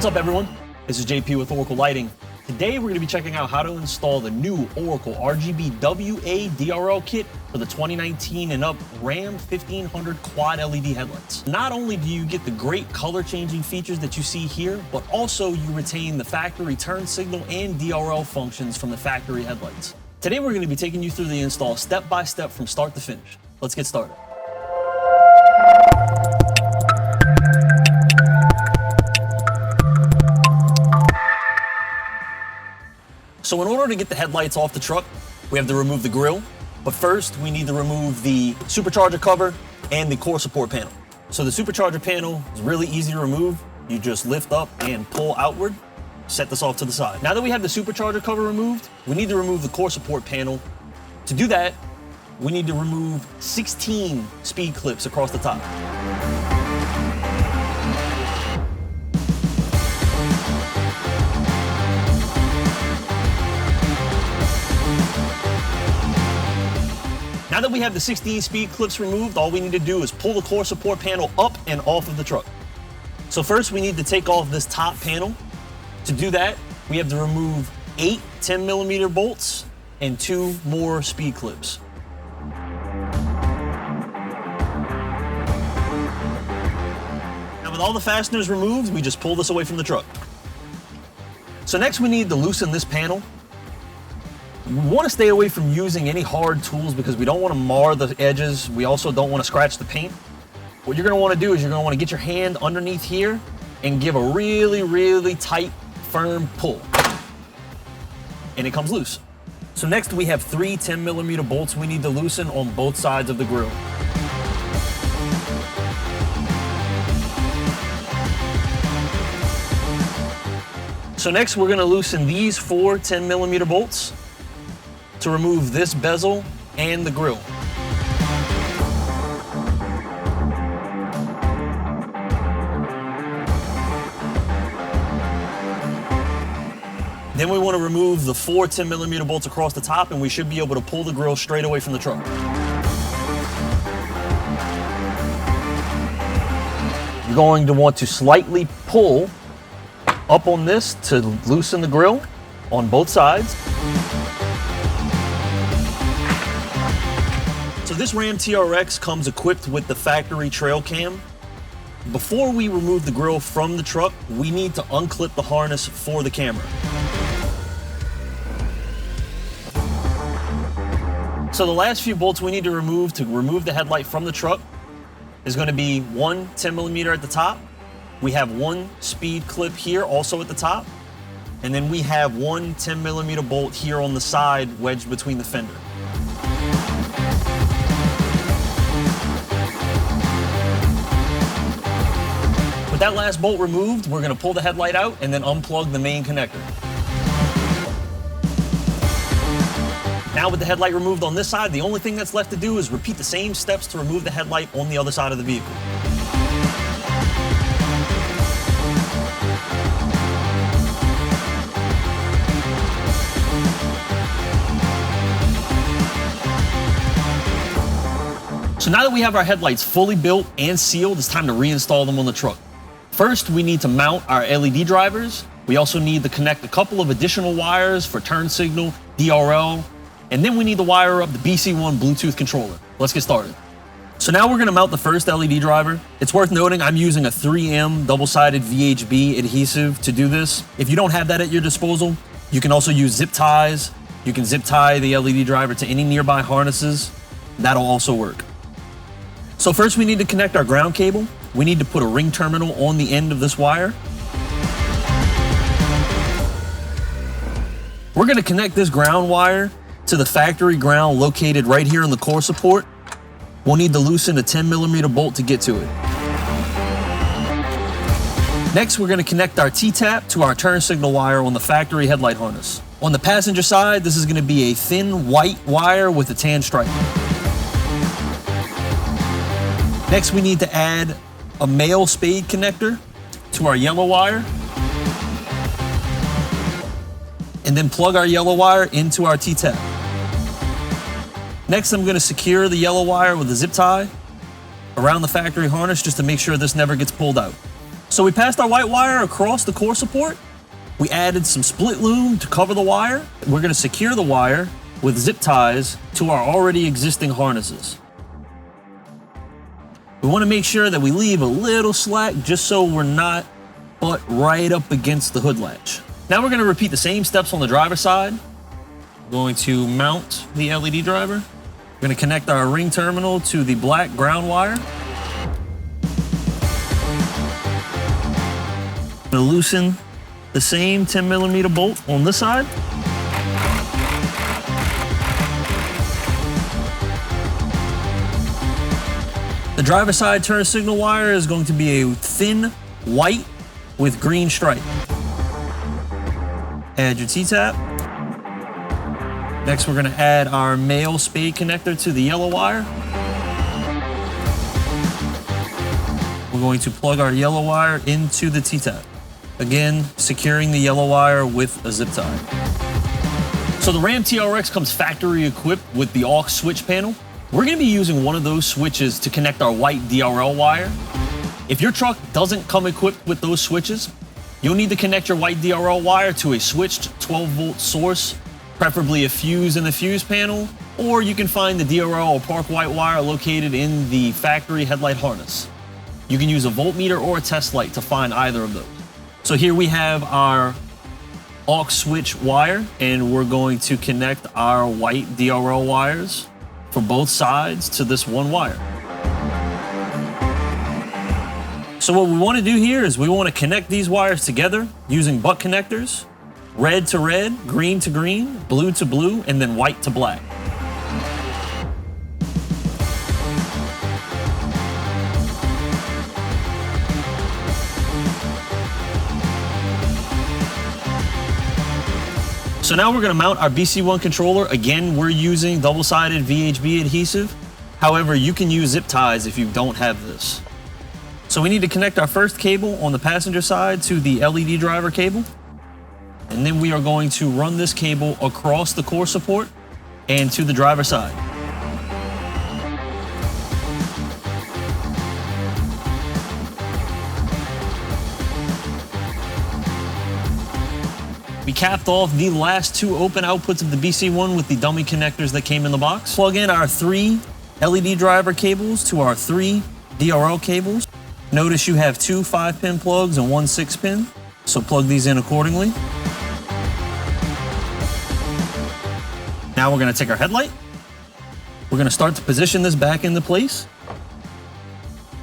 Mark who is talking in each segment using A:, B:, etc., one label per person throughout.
A: What's up, everyone? This is JP with Oracle Lighting. Today we're going to be checking out how to install the new Oracle RGBW+A DRL kit for the 2019 and up Ram 1500 quad LED headlights. Not only do you get the great color changing features that you see here, but also you retain the factory turn signal and DRL functions from the factory headlights. Today we're going to be taking you through the install step by step from start to finish. Let's get started. So in order to get the headlights off the truck, we have to remove the grille. But first, we need to remove the supercharger cover and the core support panel. So the supercharger panel is really easy to remove. You just lift up and pull outward. Set this off to the side. Now that we have the supercharger cover removed, we need to remove the core support panel. To do that, we need to remove 16 speed clips across the top. Now that we have the 16 speed clips removed, all we need to do is pull the core support panel up and off of the truck. So first we need to take off this top panel. To do that, we have to remove 8 10mm bolts and 2 more speed clips. Now with all the fasteners removed, we just pull this away from the truck. So next we need to loosen this panel. We want to stay away from using any hard tools because we don't want to mar the edges. We also don't want to scratch the paint. What you're going to want to do is you're going to want to get your hand underneath here and give a really, really tight, firm pull. And it comes loose. So next we have 3 10mm bolts we need to loosen on both sides of the grille. So next we're going to loosen these 4 10mm bolts to remove this bezel and the grille. Then we want to remove the 4 10mm bolts across the top, and we should be able to pull the grille straight away from the truck. You're going to want to slightly pull up on this to loosen the grille on both sides. So this Ram TRX comes equipped with the factory trail cam. Before we remove the grille from the truck, we need to unclip the harness for the camera. So the last few bolts we need to remove the headlight from the truck is going to be 1 10mm at the top. We have 1 speed clip here also at the top. And then we have 1 10mm bolt here on the side wedged between the fender. With that last bolt removed, we're going to pull the headlight out and then unplug the main connector. Now with the headlight removed on this side, the only thing that's left to do is repeat the same steps to remove the headlight on the other side of the vehicle. So now that we have our headlights fully built and sealed, it's time to reinstall them on the truck. First, we need to mount our LED drivers. We also need to connect a couple of additional wires for turn signal, DRL, and then we need to wire up the BC1 Bluetooth controller. Let's get started. So now we're going to mount the first LED driver. It's worth noting I'm using a 3M double-sided VHB adhesive to do this. If you don't have that at your disposal, you can also use zip ties. You can zip tie the LED driver to any nearby harnesses. That'll also work. So first we need to connect our ground cable. We need to put a ring terminal on the end of this wire. We're going to connect this ground wire to the factory ground located right here in the core support. We'll need to loosen a 10mm bolt to get to it. Next, we're going to connect our T-tap to our turn signal wire on the factory headlight harness. On the passenger side, this is going to be a thin white wire with a tan stripe. Next, we need to add a male spade connector to our yellow wire. And then plug our yellow wire into our T-tap. Next, I'm going to secure the yellow wire with a zip tie around the factory harness just to make sure this never gets pulled out. So we passed our white wire across the core support. We added some split loom to cover the wire. We're going to secure the wire with zip ties to our already existing harnesses. We want to make sure that we leave a little slack just so we're not butt right up against the hood latch. Now we're going to repeat the same steps on the driver's side. We're going to mount the LED driver. We're going to connect our ring terminal to the black ground wire. I'm going to loosen the same 10mm bolt on this side. The driver side turn signal wire is going to be a thin white with green stripe. Add your T-tap. Next, we're going to add our male spade connector to the yellow wire. We're going to plug our yellow wire into the T-tap. Again, securing the yellow wire with a zip tie. So the Ram TRX comes factory equipped with the aux switch panel. We're going to be using one of those switches to connect our white DRL wire. If your truck doesn't come equipped with those switches, you'll need to connect your white DRL wire to a switched 12-volt source, preferably a fuse in the fuse panel, or you can find the DRL or park white wire located in the factory headlight harness. You can use a voltmeter or a test light to find either of those. So here we have our aux switch wire, and we're going to connect our white DRL wires for both sides to this one wire. So what we want to do here is we want to connect these wires together using butt connectors, red to red, green to green, blue to blue, and then white to black. So now we're going to mount our BC1 controller. Again, we're using double-sided VHB adhesive. However, you can use zip ties if you don't have this. So we need to connect our first cable on the passenger side to the LED driver cable. And then we are going to run this cable across the core support and to the driver side. We capped off the last two open outputs of the BC1 with the dummy connectors that came in the box. Plug in our 3 LED driver cables to our 3 DRL cables. Notice you have 2 5-pin plugs and 1 6-pin, so plug these in accordingly. Now we're going to take our headlight. We're going to start to position this back into place.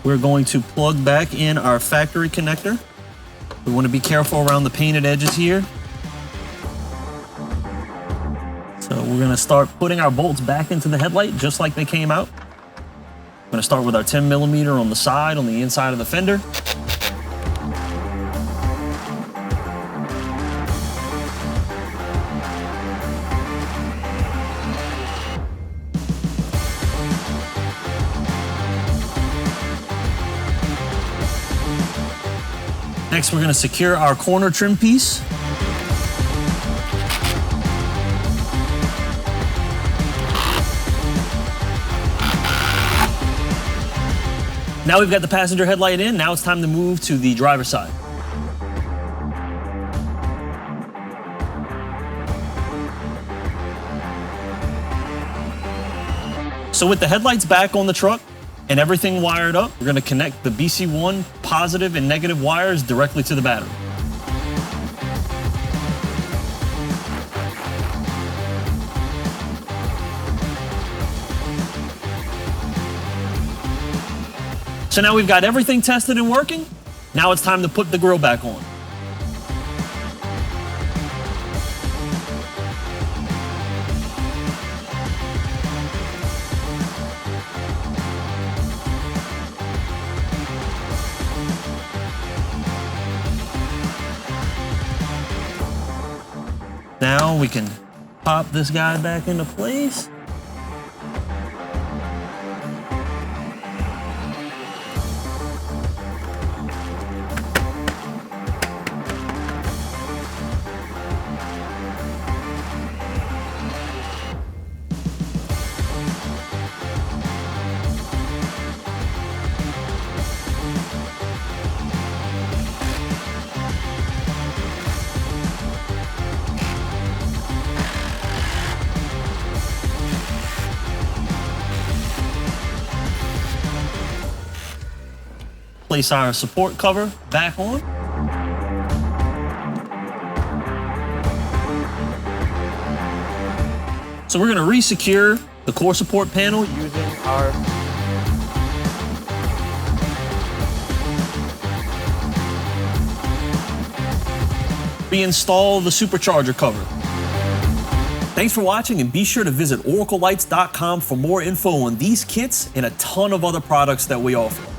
A: We're going to plug back in our factory connector. We want to be careful around the painted edges here. So we're going to start putting our bolts back into the headlight just like they came out. I'm going to start with our 10mm on the side, on the inside of the fender. Next, we're going to secure our corner trim piece. Now we've got the passenger headlight in, now it's time to move to the driver's side. So with the headlights back on the truck and everything wired up, we're going to connect the BC1 positive and negative wires directly to the battery. So now we've got everything tested and working. Now it's time to put the grill back on. Now we can pop this guy back into place. Place our support cover back on. So we're going to re-secure the core support panel using our reinstall the supercharger cover. Thanks for watching, and be sure to visit oraclelights.com for more info on these kits and a ton of other products that we offer.